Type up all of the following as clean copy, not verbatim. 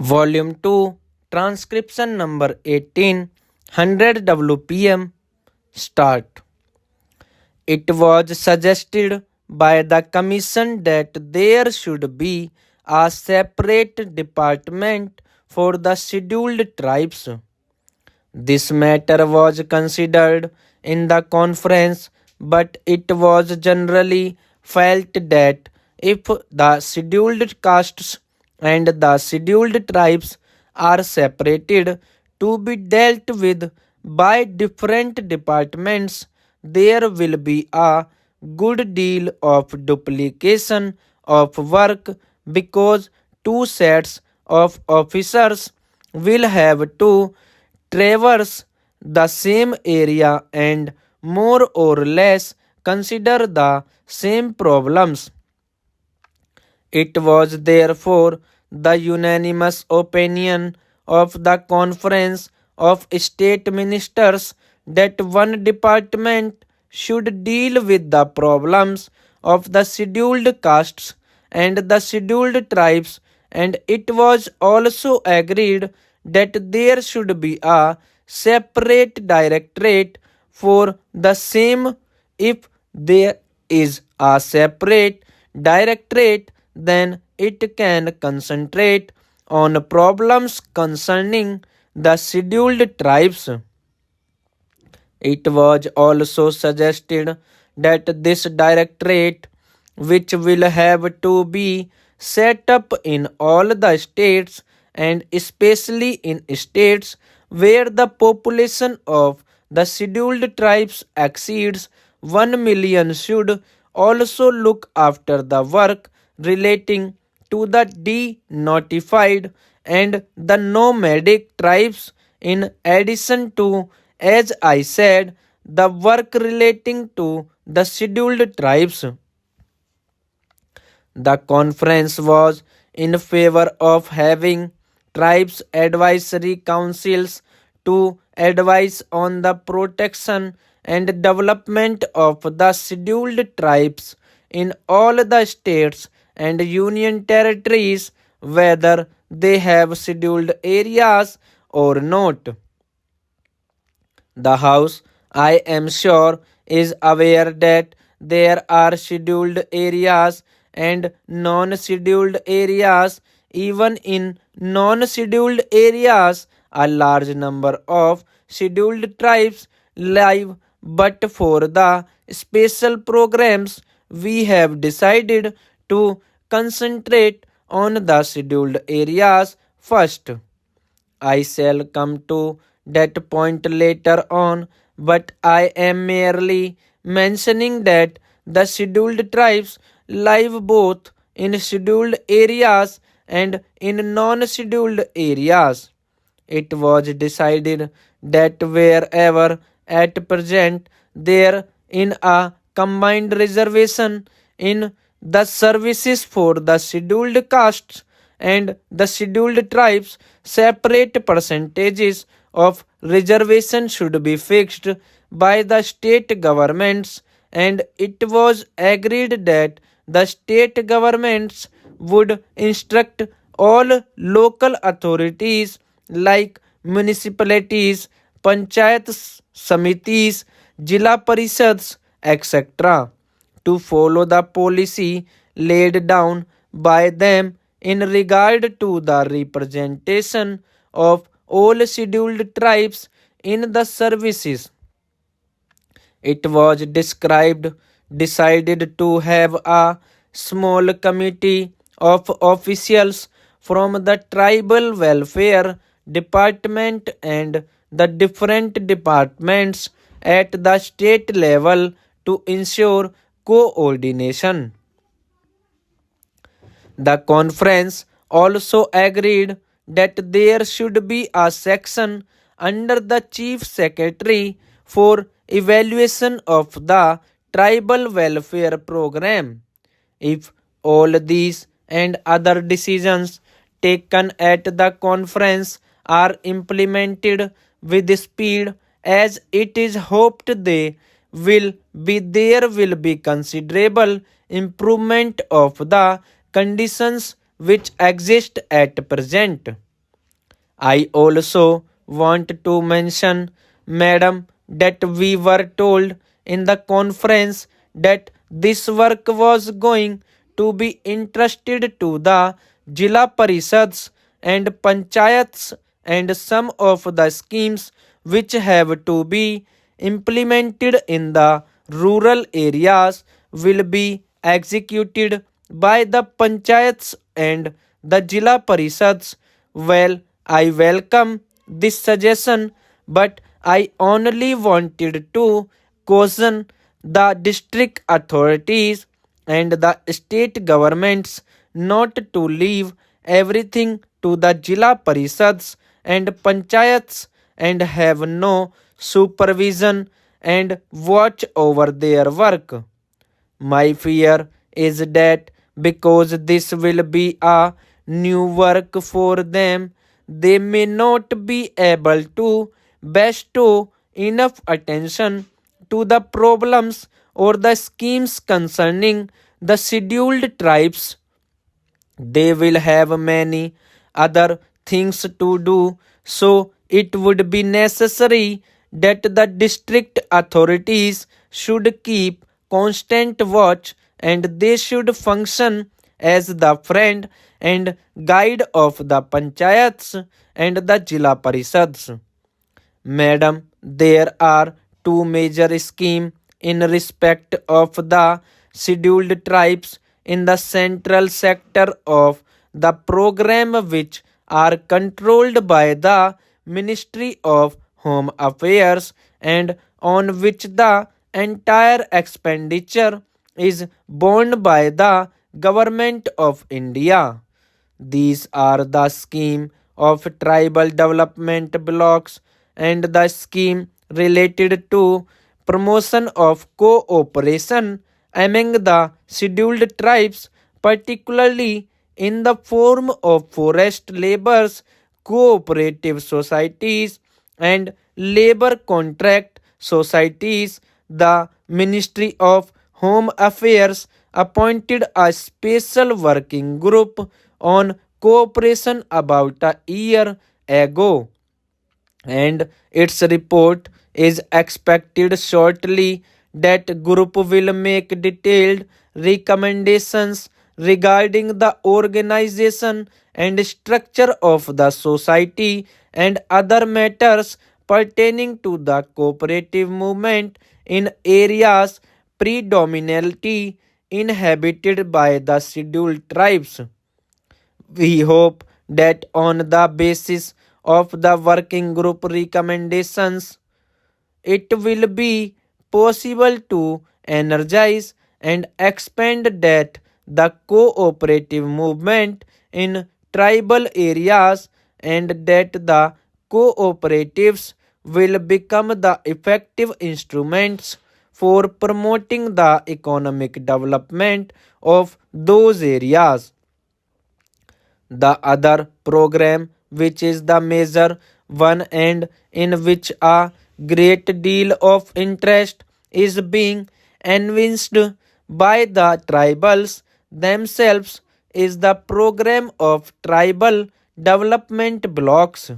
Volume 2, Transcription number 18, 100 WPM, start. It was suggested by the Commission that there should be a separate department for the scheduled tribes. This matter was considered in the conference, but it was generally felt that if the scheduled castes and the scheduled tribes are separated to be dealt with by different departments, there will be a good deal of duplication of work because two sets of officers will have to traverse the same area and more or less consider the same problems. It was therefore the unanimous opinion of the Conference of State Ministers that one department should deal with the problems of the scheduled castes and the scheduled tribes, and it was also agreed that there should be a separate directorate for the same. If there is a separate directorate, then it can concentrate on problems concerning the scheduled tribes. It was also suggested that this directorate, which will have to be set up in all the states and especially in states where the population of the scheduled tribes exceeds 1 million, should also look after the work relating to the de-notified and the nomadic tribes, in addition to, as I said, the work relating to the scheduled tribes. The conference was in favor of having tribes advisory councils to advise on the protection and development of the scheduled tribes in all the states and union territories, whether they have scheduled areas or not. The House, I am sure, is aware that there are scheduled areas and non-scheduled areas. Even in non-scheduled areas, a large number of scheduled tribes live, but for the special programs, we have decided to concentrate on the scheduled areas first. I shall come to that point later on, but I am merely mentioning that the scheduled tribes live both in scheduled areas and in non-scheduled areas. It was decided that wherever at present there in a combined reservation in the services for the scheduled castes and the scheduled tribes, separate percentages of reservation should be fixed by the state governments, and it was agreed that the state governments would instruct all local authorities like municipalities, panchayat samitis, jila parishads, etc., to follow the policy laid down by them in regard to the representation of all scheduled tribes in the services. It was decided to have a small committee of officials from the tribal welfare department and the different departments at the state level to ensure coordination. The conference also agreed that there should be a section under the Chief Secretary for evaluation of the tribal welfare program. If all these and other decisions taken at the conference are implemented with speed, as it is hoped they will be, there will be considerable improvement of the conditions which exist at present. I also want to mention, madam, that we were told in the conference that this work was going to be entrusted to the Jila Parishads and Panchayats, and some of the schemes which have to be implemented in the rural areas will be executed by the Panchayats and the Jila Parishads. Well, I welcome this suggestion, but I only wanted to caution the district authorities and the state governments not to leave everything to the Jila Parishads and Panchayats and have no supervision and watch over their work. My fear is that because this will be a new work for them, they may not be able to bestow enough attention to the problems or the schemes concerning the scheduled tribes. They will have many other things to do, so it would be necessary that the district authorities should keep constant watch, and they should function as the friend and guide of the panchayats and the Jila Parishads. Madam, there are two major schemes in respect of the scheduled tribes in the central sector of the program which are controlled by the Ministry of Home Affairs and on which the entire expenditure is borne by the Government of India. These are the scheme of tribal development blocks and the scheme related to promotion of cooperation among the scheduled tribes, particularly in the form of forest laborers, cooperative societies, and labor contract societies. The Ministry of Home Affairs appointed a special working group on cooperation about a year ago, and its report is expected shortly. That group will make detailed recommendations regarding the organization and structure of the society and other matters pertaining to the cooperative movement in areas predominantly inhabited by the scheduled tribes. We hope that on the basis of the working group recommendations, it will be possible to energize and expand that the cooperative movement in tribal areas, and that the cooperatives will become the effective instruments for promoting the economic development of those areas. The other program, which is the major one and in which a great deal of interest is being evinced by the tribals themselves, is the program of tribal development blocks.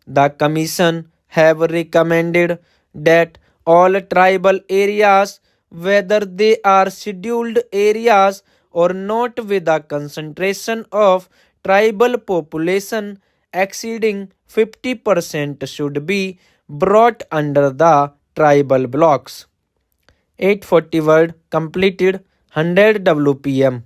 The Commission have recommended that all tribal areas, whether they are scheduled areas or not, with a concentration of tribal population exceeding 50%, should be brought under the tribal blocks. 840 word completed, 100 WPM.